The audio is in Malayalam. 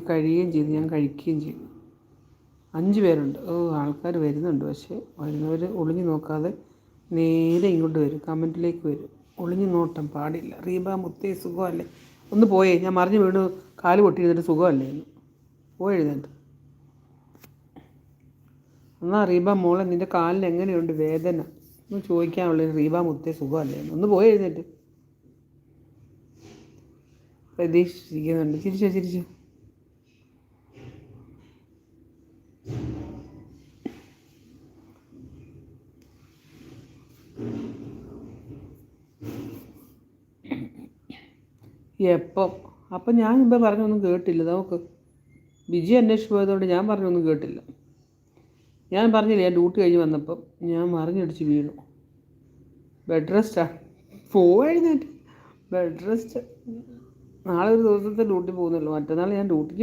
കഴിയുകയും ചെയ്തു, ഞാൻ കഴിക്കുകയും ചെയ്തു. 5 പേരുണ്ട്. ആൾക്കാർ വരുന്നുണ്ട്. പക്ഷേ വരുന്നവർ ഒളിഞ്ഞു നോക്കാതെ നേരെ ഇങ്ങോട്ട് വരും, കമൻറ്റിലേക്ക് വരും. ഒളിഞ്ഞു നോട്ടം പാടില്ല. റീബ മുത്തേ സുഖമല്ലേ? ഒന്ന് പോയേ, ഞാൻ മറിഞ്ഞ് വീണ് കാല് പൊട്ടിയിരുന്നിട്ട് സുഖമല്ലേ എന്ന് പോയെഴുന്നേറ്റ്. എന്നാ റീബ മോളെ നിൻ്റെ കാലിന് എങ്ങനെയുണ്ട് വേദന ഒന്ന് ചോദിക്കാനുള്ളത്. റീബ മുത്തേ സുഖമല്ലേ എന്ന് ഒന്ന് പോയി എഴുന്നേറ്റ്. പ്രതീക്ഷിക്കുന്നുണ്ട്. ചിരിച്ചോ. എപ്പം? അപ്പം ഞാൻ മുമ്പേ പറഞ്ഞൊന്നും കേട്ടില്ല. നമുക്ക് ബിജി അന്വേഷിച്ച് പോയതുകൊണ്ട് ഞാൻ പറഞ്ഞൊന്നും കേട്ടില്ല. ഞാൻ പറഞ്ഞില്ലേ, ഞാൻ ഡ്യൂട്ടി കഴിഞ്ഞ് വന്നപ്പം ഞാൻ മറിഞ്ഞടിച്ച് വീണു. ബെഡ് റെസ്റ്റാണ്. പോയെഴുന്നേറ്റ് ബെഡ് റെസ്റ്റ്. നാളെ ഒരു ദിവസത്തെ ഡ്യൂട്ടി പോകുന്നുള്ളൂ. മറ്റന്നാൾ ഞാൻ ഡ്യൂട്ടിക്ക്